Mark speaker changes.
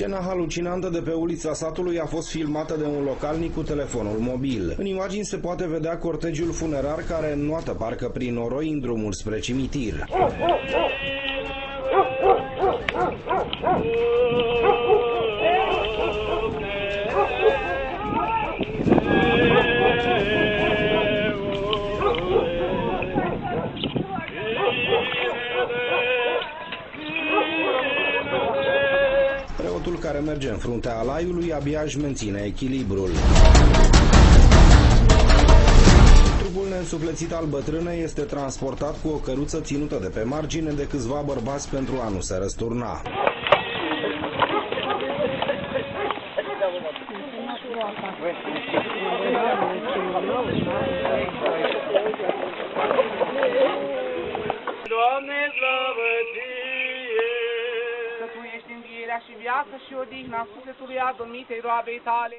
Speaker 1: Scena halucinantă de pe ulița satului a fost filmată de un localnic cu telefonul mobil. În imagini se poate vedea cortegiul funerar care înnoată parcă prin noroi în drumul spre cimitir. Preotul care merge în fruntea alaiului abia își menține echilibrul. Trupul neînsuflețit al bătrânei este transportat cu o căruță ținută de pe margine de câțiva bărbați pentru a nu se răsturna.
Speaker 2: Doamne, slavă Ție! Că Tu ești învierea și viața și odihna sufletului adormitei roabei Tale.